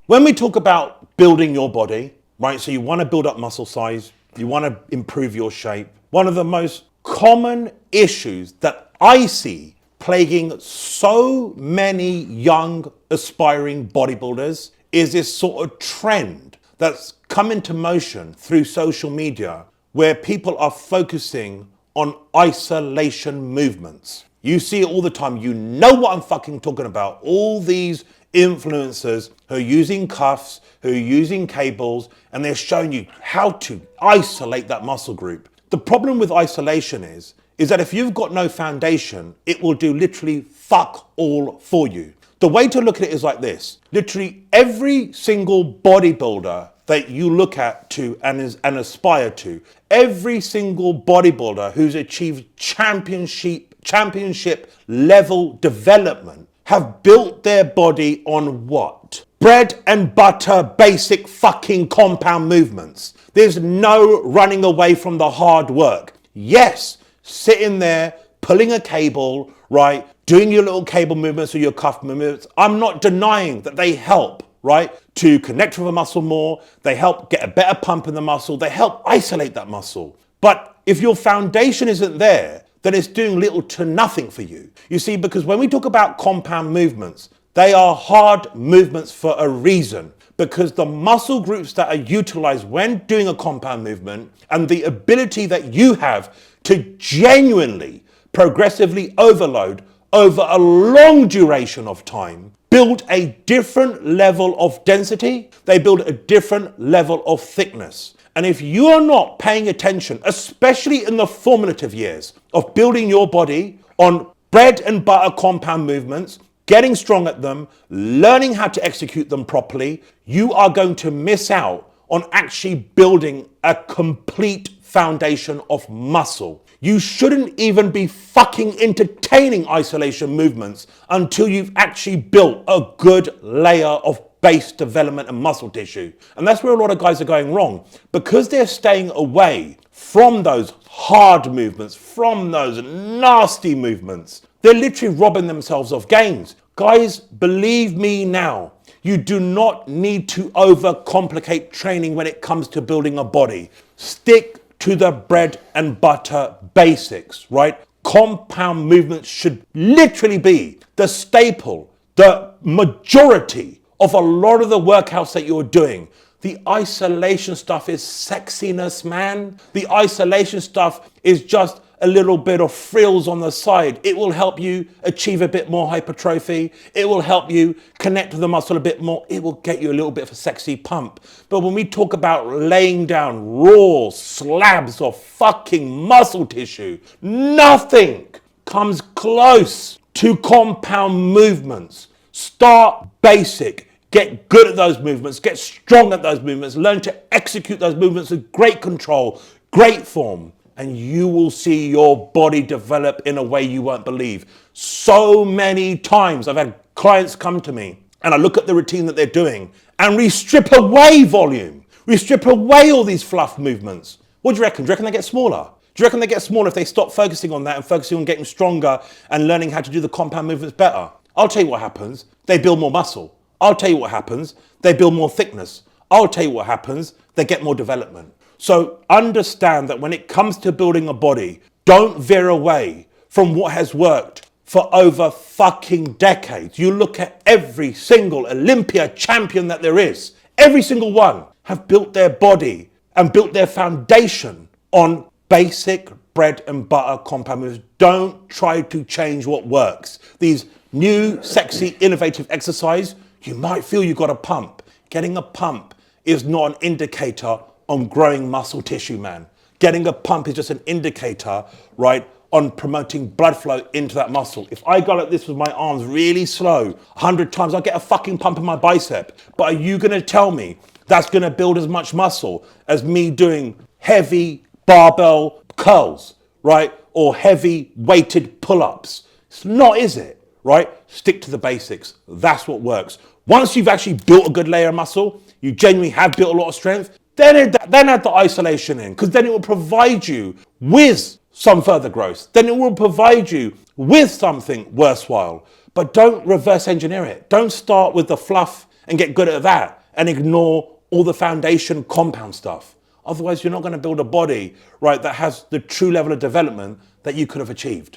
When we talk about building your body, right? So you want to build up muscle size, you want to improve your shape. One of the most common issues that I see plaguing so many young aspiring bodybuilders is this sort of trend that's come into motion through social media where people are focusing on isolation movements. You see it all the time. You know what I'm fucking talking about. All these influencers who are using cuffs, who are using cables, and they're showing you how to isolate that muscle group. The problem with isolation is that if you've got no foundation, it will do literally fuck all for you. The way to look at it is like this. Literally every single bodybuilder that you look at to and aspire to, every single bodybuilder who's achieved championship level development have built their body on what? Bread and butter, basic fucking compound movements. There's no running away from the hard work. Yes, sitting there, pulling a cable, right? Doing your little cable movements or your cuff movements. I'm not denying that they help, right? To connect with a muscle more. They help get a better pump in the muscle. They help isolate that muscle. But if your foundation isn't there, then it's doing little to nothing for you. You see, because when we talk about compound movements, they are hard movements for a reason, because the muscle groups that are utilized when doing a compound movement and the ability that you have to genuinely, progressively overload over a long duration of time, build a different level of density, they build a different level of thickness. And if you are not paying attention, especially in the formative years of building your body on bread and butter compound movements, getting strong at them, learning how to execute them properly, you are going to miss out on actually building a complete foundation of muscle. You shouldn't even be fucking entertaining isolation movements until you've actually built a good layer of base development and muscle tissue. And that's where a lot of guys are going wrong, because they're staying away from those hard movements, from those nasty movements. They're literally robbing themselves of gains. Guys, believe me now, you do not need to overcomplicate training when it comes to building a body. Stick to the bread and butter basics, right? Compound movements should literally be the staple, the majority of a lot of the workouts that you're doing. The isolation stuff is sexiness, man. The isolation stuff is just a little bit of frills on the side. It will help you achieve a bit more hypertrophy. It will help you connect to the muscle a bit more. It will get you a little bit of a sexy pump. But when we talk about laying down raw slabs of fucking muscle tissue, nothing comes close to compound movements. Start basic. Get good at those movements. Get strong at those movements. Learn to execute those movements with great control, great form. And you will see your body develop in a way you won't believe. So many times I've had clients come to me and I look at the routine that they're doing and we strip away volume. We strip away all these fluff movements. What do you reckon? Do you reckon they get smaller? Do you reckon they get smaller if they stop focusing on that and focusing on getting stronger and learning how to do the compound movements better? I'll tell you what happens. They build more muscle. I'll tell you what happens. They build more thickness. I'll tell you what happens. They get more development. So understand that when it comes to building a body, don't veer away from what has worked for over fucking decades. You look at every single Olympia champion that there is, every single one have built their body and built their foundation on basic bread and butter compound movements. Don't try to change what works. These new, sexy, innovative exercise, you might feel you've got a pump. Getting a pump is not an indicator on growing muscle tissue, man. Getting a pump is just an indicator, right, on promoting blood flow into that muscle. If I go like this with my arms really slow, 100 times, I'll get a fucking pump in my bicep. But are you gonna tell me that's gonna build as much muscle as me doing heavy barbell curls, right? Or heavy weighted pull-ups? It's not, is it? Right? Stick to the basics. That's what works. Once you've actually built a good layer of muscle, you genuinely have built a lot of strength, then add the isolation in, because then it will provide you with some further growth. Then it will provide you with something worthwhile. But don't reverse engineer it. Don't start with the fluff and get good at that and ignore all the foundation compound stuff. Otherwise, you're not going to build a body, right, that has the true level of development that you could have achieved.